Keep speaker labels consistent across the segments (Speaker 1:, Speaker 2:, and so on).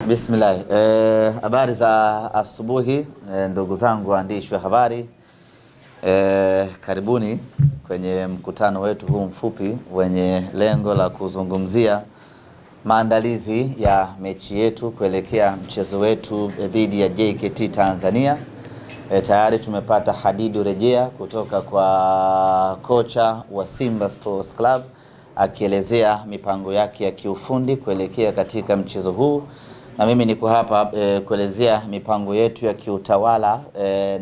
Speaker 1: Bismillah. Habari za asubuhi ndugu zangu waandishi wa habari. Karibuni kwenye mkutano wetu huu mfupi wenye lengo la kuzungumzia maandalizi ya mechi yetu kuelekea mchezo wetu dhidi ya JKT Tanzania. Tayari tumepata hadidu rejea kutoka kwa kocha wa Simba Sports Club akielezea mipango yake ya kiufundi kuelekea katika mchezo huu, na mimi niko hapa kuelezea mipango yetu ya kiutawala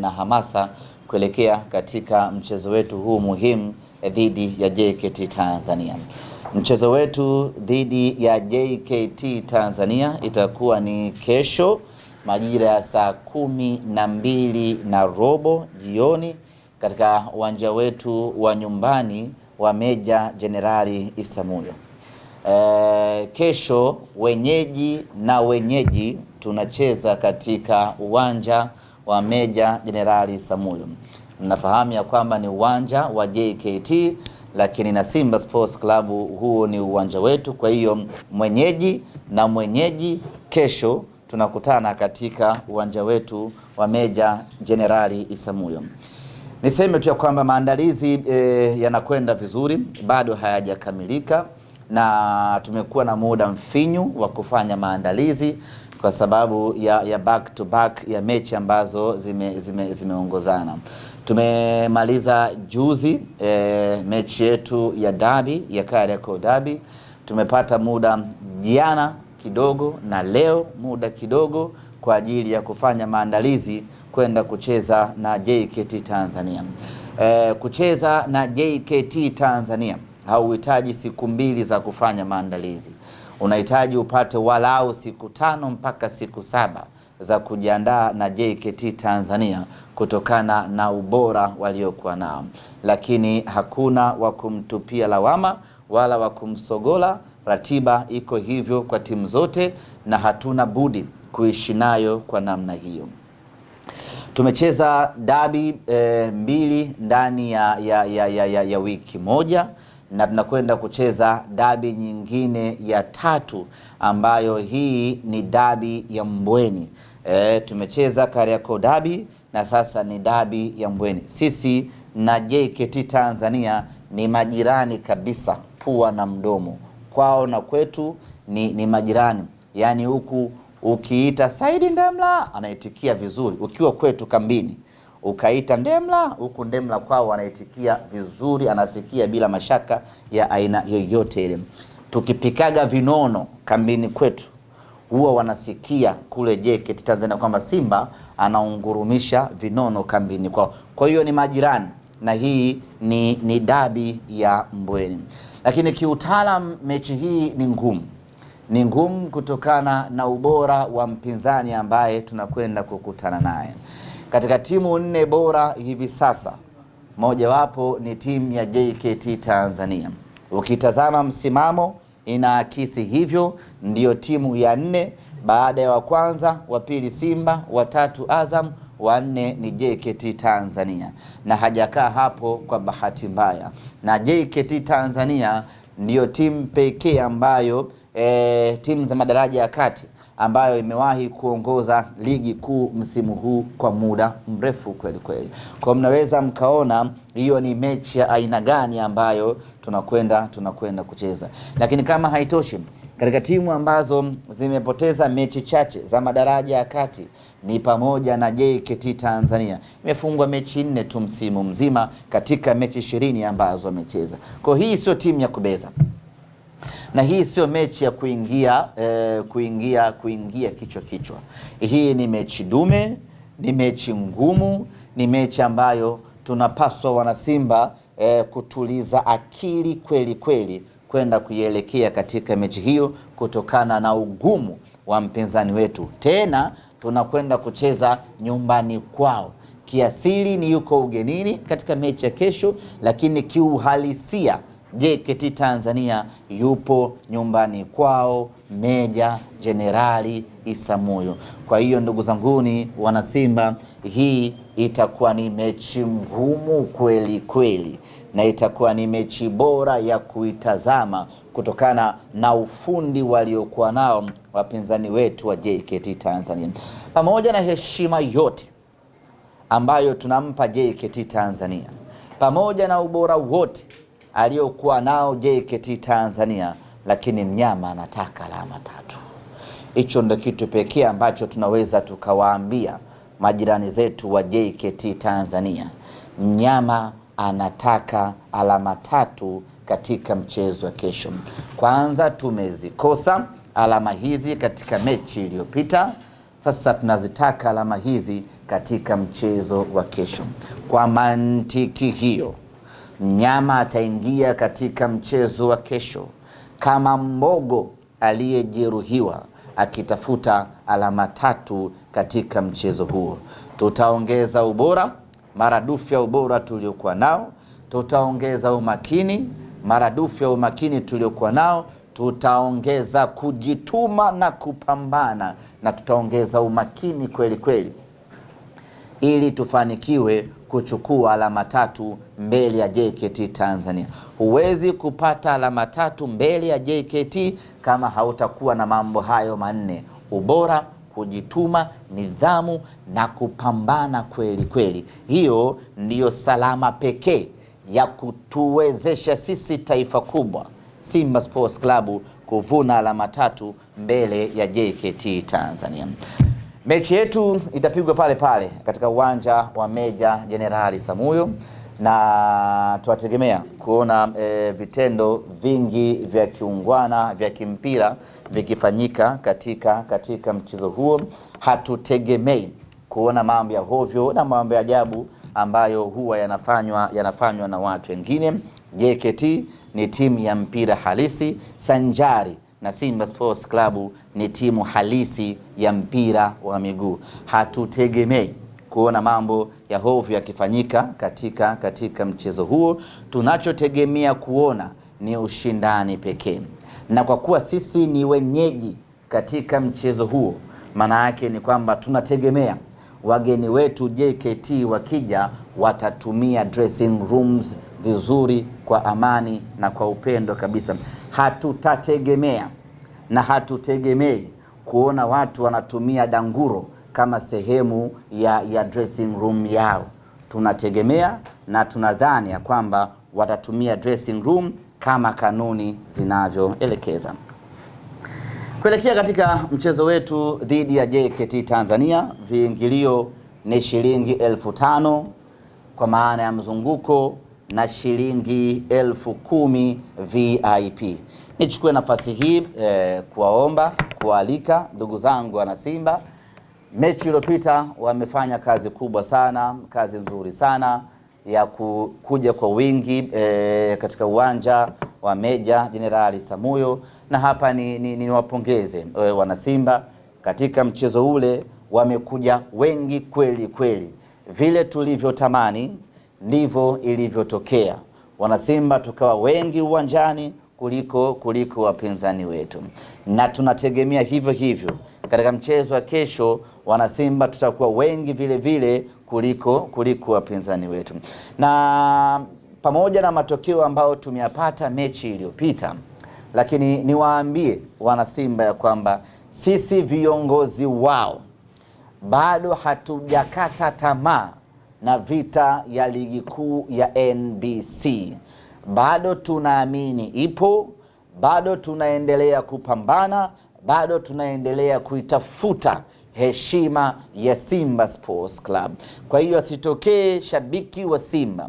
Speaker 1: na hamasa kuelekea katika mchezo wetu huu muhimu dhidi ya JKT Tanzania. Mchezo wetu dhidi ya JKT Tanzania itakuwa ni kesho majira ya saa 12:30 jioni katika uwanja wetu wa nyumbani wa Meja Jenerali Isamuhyo. Kesho wenyeji tunacheza katika uwanja wa Meja Jenerali Isamuhyo. Mnafahamu ya kwamba ni uwanja wa JKT, lakini na Simba Sports Club huo ni uwanja wetu. Kwa hiyo mwenyeji kesho tunakutana katika uwanja wetu wa Meja Jenerali Isamuhyo. Niseme tu ya kwamba maandalizi yanakwenda vizuri, bado hayajakamilika na tumekuwa na muda mfinyu wa kufanya maandalizi kwa sababu ya back to back ya mechi ambazo zimeongozana. Tumemaliza juzi mechi yetu ya derby ya Kariakoo derby. Tumepata muda jana kidogo na leo muda kidogo kwa ajili ya kufanya maandalizi kwenda kucheza na JKT Tanzania. Kucheza na JKT Tanzania hauhitaji siku 2 za kufanya maandalizi. Unahitaji upate walau siku 5 mpaka siku 7 za kujiandaa na JKT Tanzania kutokana na ubora waliokuwa nao. Lakini hakuna wa kumtupia lawama wala wa kumsogola. Ratiba iko hivyo kwa timu zote na hatuna budi kuishi nayo kwa namna hiyo. Tumecheza dabi 2 ndani ya wiki moja na tunakwenda kucheza dabi nyingine ya 3 ambayo hii ni dabi ya Mbweni. Tumecheza Kariakoo dabi na sasa ni dabi ya Mbweni. Sisi na JKT Tanzania ni majirani kabisa, pua na mdomo. Kwao na kwetu ni majirani. Yaani huku ukiita Saidi Ndemla anaitikia vizuri, ukiwa kwetu kambini ukaita Ndemla, huku Ndemla kwao anaitikia vizuri, anasikia bila mashaka ya aina yoyote ile. Tukipikaga vinono kambini kwetu huwa wanasikia kule JKT Tanzania kwamba Simba anaungurumisha vinono kambini kwao. Kwa hiyo ni majirani na hii ni dabi ya Mbweni. Lakini kiutaalam mechi hii ni ngumu kutokana na ubora wa mpinzani ambaye tunakwenda kukutana naye. Katika timu 4 bora hivi sasa, mojawapo ni timu ya JKT Tanzania. Ukitazama msimamo inaakisi hivyo, ndiyo timu ya 4 baada ya wa kwanza, wa pili Simba, wa 3 Azam, wa 4 ni JKT Tanzania. Na hajakaa hapo kwa bahati mbaya. Na JKT Tanzania ndiyo timu pekee ambayo timu za madaraja ya kati ambayo imewahi kuongoza ligi kuu msimu huu kwa muda mrefu kweli kweli. Kwa mnaweza mkaona hiyo ni mechi ya aina gani ambayo tunakwenda kucheza. Lakini kama haitoshi, katika timu ambazo zimepoteza mechi chache za madaraja ya kati ni pamoja na JKT Tanzania. Imefungwa mechi 4 tu msimu mzima katika mechi 20 ambazo wamecheza. Kwa hii sio timu ya kubeza. Na hii sio mechi ya kuingia kichwa. Hii ni mechi dume, ni mechi ngumu, ni mechi ambayo tunapaswa wanasimba kutuliza akili kweli kweli kwenda kuielekea katika mechi hiyo kutokana na ugumu wa mpinzani wetu. Tena tunakwenda kucheza nyumbani kwao. Kiasili ni yuko ugenini katika mechi ya kesho, lakini kiuhalisia JKT Tanzania yupo nyumbani kwao Meja Jenerali Isamuhyo. Kwa hiyo ndugu zanguni wana Simba, hii itakuwa ni mechi ngumu kweli kweli, na itakuwa ni mechi bora ya kuitazama kutokana na ufundi waliokuwa nao wapinzani wetu wa JKT Tanzania. Pamoja na heshima yote ambayo tunampa JKT Tanzania, pamoja na ubora wote aliokuwa nao JKT Tanzania, lakini mnyama anataka alama 3. Hicho ndio kitu pekee ambacho tunaweza tukawaambia majirani zetu wa JKT Tanzania. Mnyama anataka alama 3 katika mchezo wa kesho. Kwanza tumezikosa alama hizi katika mechi iliyopita, sasa tunazitaka alama hizi katika mchezo wa kesho. Kwa mantiki hiyo, mnyama ataingia katika mchezo wa kesho kama mbogo aliyejeruhiwa, akitafuta alama 3 katika mchezo huo. Tutaongeza ubora maradufu ya ubora tuliokuwa nao, tutaongeza umakini maradufu ya umakini tuliokuwa nao, tutaongeza kujituma na kupambana, na tutaongeza umakini kweli kweli ili tufanikiwe kuchukua alama 3 mbele ya JKT Tanzania. Huwezi kupata alama 3 mbele ya JKT kama hautakuwa na mambo hayo 4: ubora, kujituma, nidhamu na kupambana kweli kweli. Hiyo ndiyo salama pekee ya kutuwezesha sisi taifa kubwa Simba Sports Club kuvuna alama 3 mbele ya JKT Tanzania. Mechi yetu itapigwa pale pale katika uwanja wa Meja Jenerali Isamuhyo, na tuwategemea kuona vitendo vingi vya kiungwana vya kimpira vikifanyika katika mchezo huo. Hatutegemei kuona mambo ya hovyo na mambo ya ajabu ambayo huwa yanafanywa na watu wengine. JKT ni timu ya mpira halisi sanjari na Simba Sports Club ni timu halisi ya mpira wa miguu. Hatutegemei kuona mambo ya hovyo yakifanyika katika mchezo huo. Tunachotegemea kuona ni ushindani pekee, na kwa kuwa sisi ni wenyeji katika mchezo huo, maana yake ni kwamba tunategemea wageni wetu JKT wakija watatumia dressing rooms vizuri kwa amani na kwa upendo kabisa. Hatutategemea na hatutegemei kuona watu wanatumia danguro kama sehemu ya dressing room yao. Tunategemea na tunadhani ya kwamba watatumia dressing room kama kanuni zinavyoelekeza. Kuelekea katika mchezo wetu dhidi ya JKT Tanzania, viingilio ni shilingi 5,000 kwa maana ya mzunguko na shilingi 10,000 VIP. Nichukue nafasi hii kuwaomba, kualika ndugu zangu wana Simba. Mechi iliyopita wamefanya kazi kubwa sana, kazi nzuri sana ya kuja kwa wingi katika uwanja wa Meja Jenerali Isamuhyo, na hapa ni wapongeze wana Simba. Katika mchezo ule wamekuja wengi kweli kweli, vile tulivyotamani ndivyo ilivyotokea. Wana Simba tukawa wengi uwanjani kuliko wapinzani wetu, na tunategemea hivyo hivyo katika mchezo wa kesho. Wana Simba tutakuwa wengi vile vile kuliko wapinzani wetu. Na pamoja na matokeo ambayo tumeyapata mechi iliyopita, lakini niwaambie wana Simba ya kwamba sisi viongozi wao bado hatujakata tamaa na vita ya ligi kuu ya NBC. Bado tunaamini ipo, bado tunaendelea kupambana, bado tunaendelea kuitafuta heshima ya Simba Sports Club. Kwa hiyo asitokee shabiki wa Simba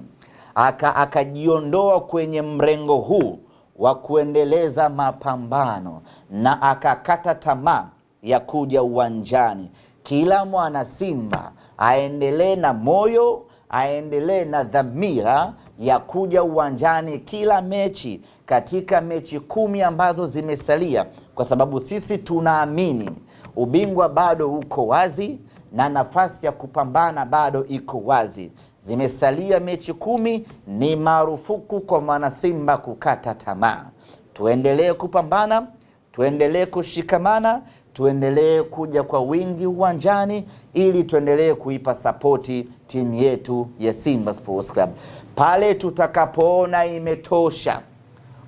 Speaker 1: akajiondoa kwenye mrengo huu wa kuendeleza mapambano na akakata tamaa ya kuja uwanjani. Kila mwana Simba aendelee na moyo, aendelee na dhamira ya kuja uwanjani kila mechi katika mechi 10 ambazo zimesalia, kwa sababu sisi tunaamini ubingwa bado uko wazi na nafasi ya kupambana bado iko wazi. Zimesalia mechi 10, ni marufuku kwa Mwanasimba kukata tamaa. Tuendelee kupambana, tuendelee kushikamana, tuendelee kuja kwa wingi uwanjani ili tuendelee kuipa sapoti timu yetu ya Simba Sports Club. Pale tutakapoona imetosha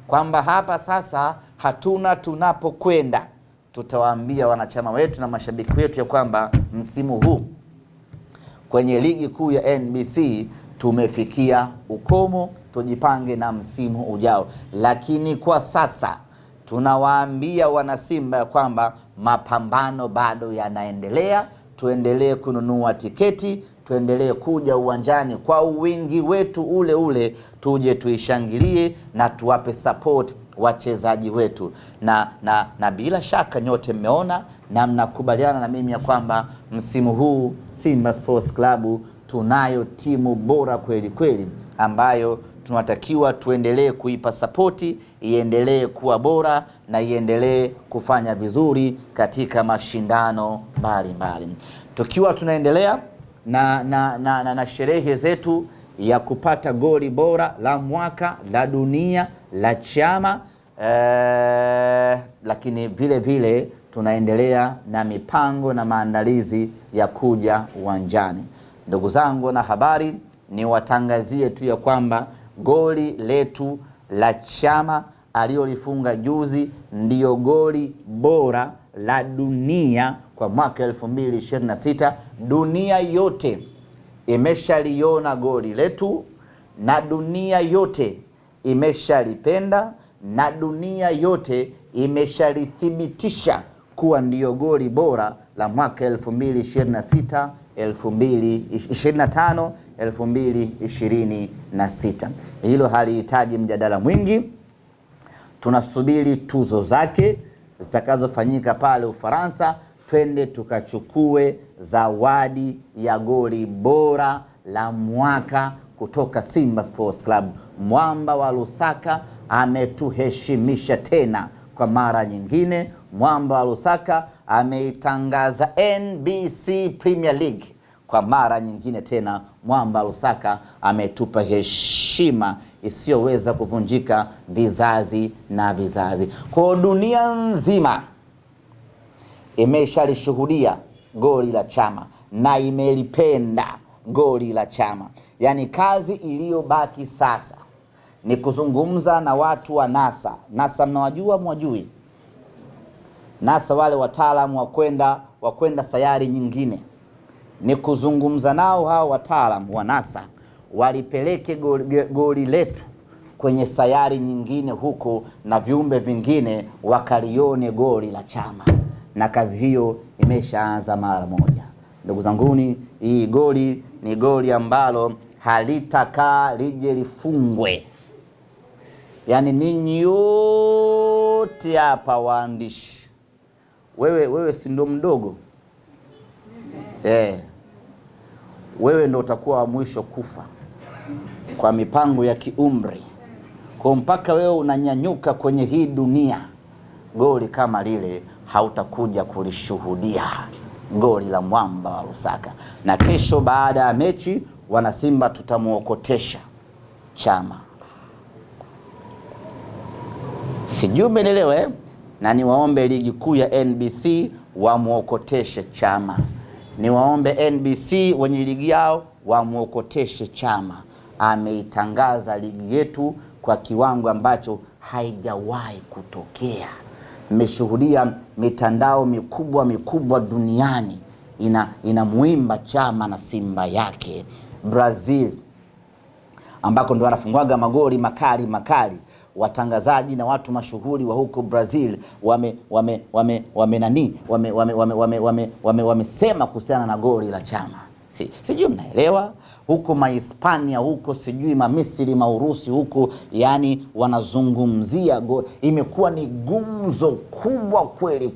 Speaker 1: kwamba hapa sasa hatuna tunapokwenda, tutawaambia wanachama wetu na mashabiki wetu ya kwamba msimu huu kwenye ligi kuu ya NBC tumefikia ukomo, tujipange na msimu ujao. Lakini kwa sasa tunawaambia wanasimba kwamba mapambano bado yanaendelea. Tuendelee kununua tiketi, tuendelee kuja uwanjani kwa wingi wetu ule ule, tuje tuishangilie na tuwape support wachezaji wetu. Na bila shaka nyote mmeona na mnakubaliana na mimi ya kwamba msimu huu Simba Sports Club tunayo timu bora kweli kweli, ambayo tunatakiwa tuendelee kuipa sapoti, iendelee kuwa bora na iendelee kufanya vizuri katika mashindano mbalimbali. Tukiwa tunaendelea na sherehe zetu ya kupata goli bora la mwaka la dunia la chama, lakini vile vile tunaendelea na mipango na maandalizi ya kuja uwanjani. Ndugu zangu na habari, ni watangazie tu ya kwamba goli letu la chama aliyolifunga juzi ndiyo goli bora la dunia kwa mwaka 2026. Dunia yote imeshaliona goli letu na dunia yote imeshalipenda na dunia yote imeshalithibitisha kuwa ndiyo goli bora la mwaka 2026 2025 2026. Hilo halihitaji mjadala mwingi. Tunasubiri tuzo zake zitakazofanyika pale Ufaransa, twende tukachukue zawadi ya goli bora la mwaka kutoka Simba Sports Club. Mwamba wa Lusaka ametuheshimisha tena kwa mara nyingine. Mwamba wa Lusaka ameitangaza NBC Premier League kwa mara nyingine tena. Mwamba wa Lusaka ametupa heshima isiyoweza kuvunjika vizazi na vizazi. Kwa dunia nzima imeshalishuhudia goli la chama na imelipenda goli la chama. Yaani kazi iliyobaki sasa ni kuzungumza na watu wa NASA. NASA mnawajua mwajui? NASA wale wataalamu wa kwenda sayari nyingine. Ni kuzungumza nao hao wataalamu wa NASA walipeleke goli letu kwenye sayari nyingine huko na viumbe vingine wakalione goli la chama, na kazi hiyo imeshaanza mara moja. Ndugu zanguni, hii goli ni goli ambalo halitakaa lije lifungwe. Yaani ninyi yote hapa waandishi, wewe si ndo mdogo? Wewe ndo utakuwa wa mwisho kufa kwa mipango ya kiumri. Kwa mpaka wewe unanyanyuka kwenye hii dunia, goli kama lile hautakuja kulishuhudia, goli la mwamba wa Lusaka. Na kesho baada ya mechi wanasimba tutamuokotesha chama. Sijui umeelewa Na niwaombe ligi kuu ya NBC wamuokoteshe chama. Niwaombe NBC wenye ligi yao wamuokoteshe chama. Ameitangaza ligi yetu kwa kiwango ambacho haijawahi kutokea. Mmeshuhudia mitandao mikubwa duniani inamuimba chama na Simba yake. Brazil ambako ndio wanafungwaga magoli makali, watangazaji na watu mashuhuri wa huko Brazil wamesema kuhusiana na goli la chama. Sijui mnaelewa, huko Mahispania huko, sijui Misri, Urusi huko, yani wanazungumzia goli. Imekuwa ni gumzo kubwa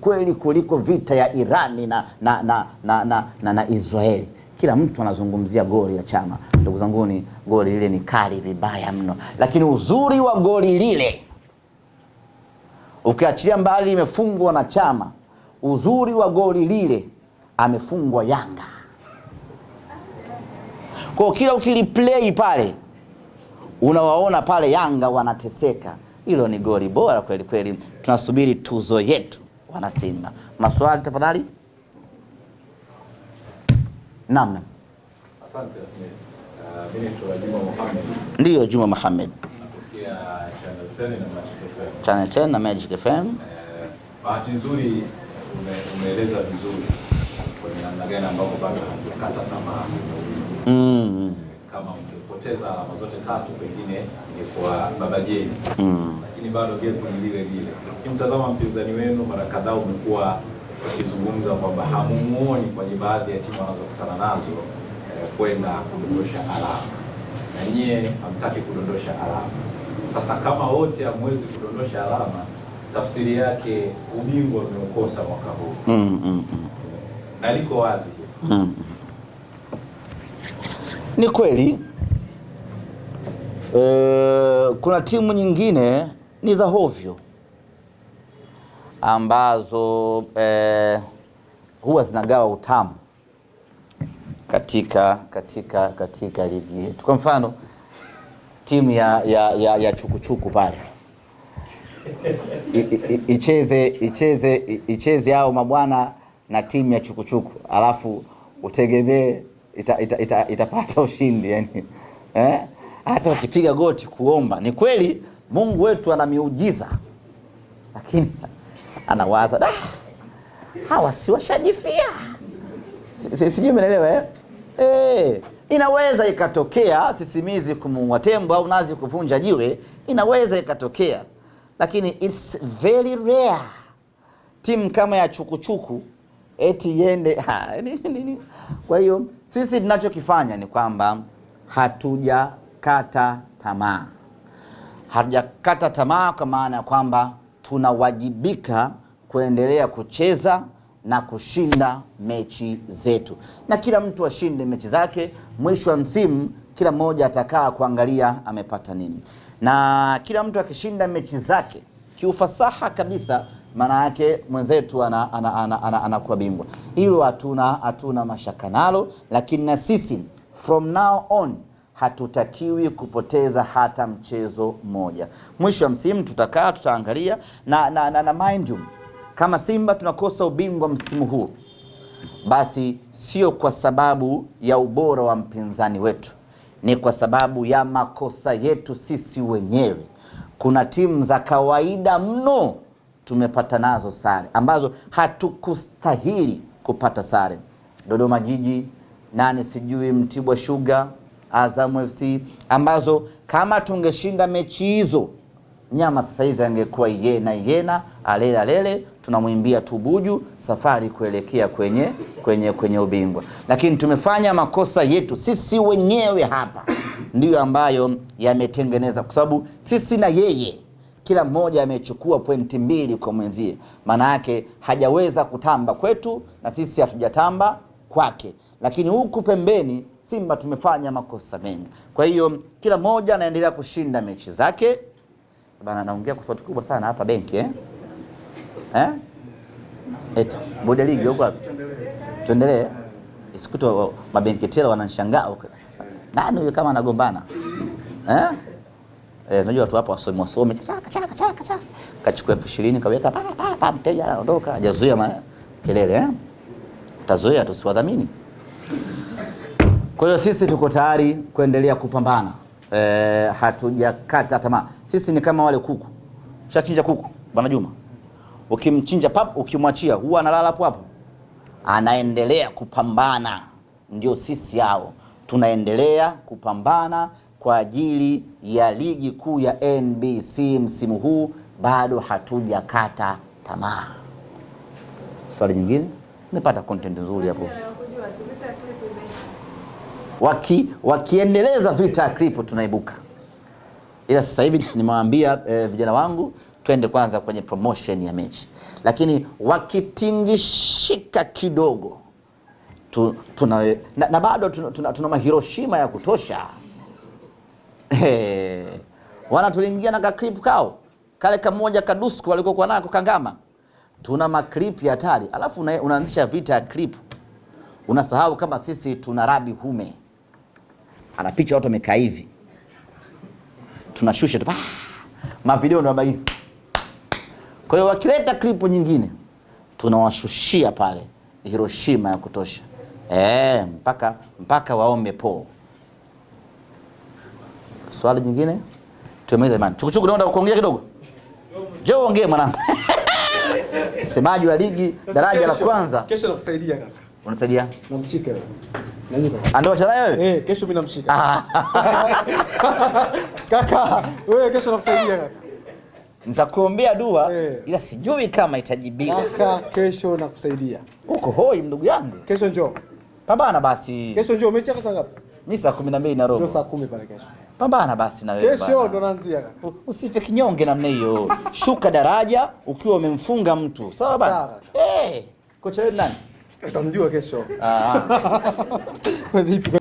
Speaker 1: kweli kuliko vita ya Irani na Israeli. Kila mtu anazungumzia goli la chama. Ndugu zanguni, goli lile ni kali vibaya mno, lakini uzuri wa goli lile, ukiachilia mbali imefungwa na chama, uzuri wa goli lile amefungwa Yanga. Kwa kila ukiliplay pale unawaona pale Yanga wanateseka. Hilo ni goli bora kweli kweli. Tunasubiri tuzo yetu wana Simba. Maswali tafadhali. Naam.
Speaker 2: Asante. Mimi ni Juma Mohamed.
Speaker 1: Ndio Juma Mohamed.
Speaker 2: Natokea Channel 10 na Magic FM.
Speaker 1: Channel 10 na Magic FM.
Speaker 2: Bahati nzuri umeeleza vizuri kwa namna gani ambapo bado hajakata tamaa. Kama ungepoteza alama zote tatu pengine ingekuwa baba jeni. Lakini bado gepu ni lile lile. Ukimtazama mpinzani wenu mara kadhaa umekuwa ukizungumza kwamba hamuoni kwenye baadhi ya timu wanazokutana nazo kwenda kudondosha alama. Na nyie hamtaki kudondosha alama. Sasa kama wote hamwezi kudondosha alama, tafsiri yake ubingwa umeukosa mwaka huu. Na liko wazi.
Speaker 1: Ni kweli. Kuna timu nyingine ni za hovyo ambazo huwa zinagawa utamu katika ligi yetu. Kwa mfano timu ya chukuchuku pale icheze hao mabwana na timu ya chukuchuku, alafu utegemee itapata ushindi yani. Hata ukipiga goti kuomba, ni kweli Mungu wetu ana miujiza, lakini anawaza hawa si washajifia. Sijui umeelewa inaweza ikatokea sisimizi kumuua tembo au nazi kuvunja jiwe, inaweza ikatokea, lakini it's very rare timu kama ya chukuchuku eti yende Kwa hiyo sisi tunachokifanya ni kwamba hatujakata tamaa. Hatujakata tamaa kwa maana ya kwamba tunawajibika kuendelea kucheza na kushinda mechi zetu, na kila mtu ashinde mechi zake. Mwisho wa msimu kila mmoja atakaa kuangalia amepata nini, na kila mtu akishinda mechi zake kiufasaha kabisa, maana yake mwenzetu anakuwa bingwa. Hilo hatuna mashaka nalo, lakini na sisi from now on hatutakiwi kupoteza hata mchezo mmoja. Mwisho wa msimu tutakaa tutaangalia na mind you, kama Simba tunakosa ubingwa msimu huu, basi sio kwa sababu ya ubora wa mpinzani wetu, ni kwa sababu ya makosa yetu sisi wenyewe. Kuna timu za kawaida mno tumepata nazo sare ambazo hatukustahili kupata sare. Dodoma Jiji, sijui Mtibwa Sugar, Azam FC, ambazo kama tungeshinda mechi hizo nyama sasa hizi angekuwa yena alele tunamwimbia tubuju safari kuelekea kwenye ubingwa. Lakini tumefanya makosa yetu sisi wenyewe hapa, ndiyo ambayo yametengeneza, kwa sababu sisi na yeye kila mmoja amechukua pointi 2 kwa mwenzie. Maana yake hajaweza kutamba kwetu na sisi hatujatamba kwake, lakini huku pembeni Simba tumefanya makosa mengi. Kwa hiyo kila mmoja anaendelea kushinda mechi zake. Bana, naongea kwa sauti kubwa sana hapa benki eti bodi ligi huko wapi? Tuendelee. Isikuto mabenki tela wananishangaa huko. Nani huyo kama anagombana? Unajua watu hapa wasome chaka. Kachukua 20,000 kaweka pa mteja anaondoka, hajazuia kelele Utazoea tusiwadhamini. Kwa hiyo sisi tuko tayari kuendelea kupambana. Hatujakata tamaa. Sisi ni kama wale kuku. Shachinja kuku, Bwana Juma. Ukimchinja pap, ukimwachia huwa analala hapo hapo. Anaendelea kupambana. Ndio sisi hao. Tunaendelea kupambana kwa ajili ya ligi kuu ya NBC msimu huu, bado hatujakata tamaa. Swali jingine? Nimepata content nzuri hapo. Wakiendeleza vita clip tunaibuka. Ila sasa hivi nimewaambia vijana wangu twende kwanza kwenye promotion ya mechi. Lakini wakitingishika kidogo na bado tuna mahiroshima ya kutosha. Wana tuliingia na clip kao. Kale kamoja kadusku walikokuwa nako kangama. Tuna maklip ya hatari. Alafu unaanzisha vita ya clip. Unasahau kama sisi tuna Rabi Hume. anapicha watu wamekaa hivi, tunashusha tu mavideo ndo bagi. Kwa hiyo wakileta klipu nyingine tunawashushia pale Hiroshima ya kutosha, mpaka waombe po. Swali jingine tumeweza imani. Chukuchuku naomba kuongea kidogo. Njoo ongee mwanangu. Semaji wa ligi daraja la kwanza.
Speaker 3: Kesho nakusaidia kaka.
Speaker 1: Unasaidia?
Speaker 3: Namshika wewe. Nani kaka?
Speaker 1: Ndio acha wewe?
Speaker 3: Kesho mimi namshika. Kaka, wewe kesho nakusaidia kaka.
Speaker 1: Nitakuombea dua ila sijui kama itajibika.
Speaker 3: Kaka, kesho nakusaidia.
Speaker 1: Uko hoi ndugu yangu.
Speaker 3: Kesho njoo.
Speaker 1: Pambana basi.
Speaker 3: Kesho njoo, mechi yako saa ngapi?
Speaker 1: Mimi saa 12 na robo.
Speaker 3: Njoo saa 10 pale kesho.
Speaker 1: Pambana basi na wewe.
Speaker 3: Kesho ndo naanzia kaka.
Speaker 1: Usife kinyonge namna hiyo. Shuka daraja ukiwa umemfunga mtu. Sawa bana? Kocha wewe nani?
Speaker 3: Utamjua kesho.
Speaker 1: Vipi?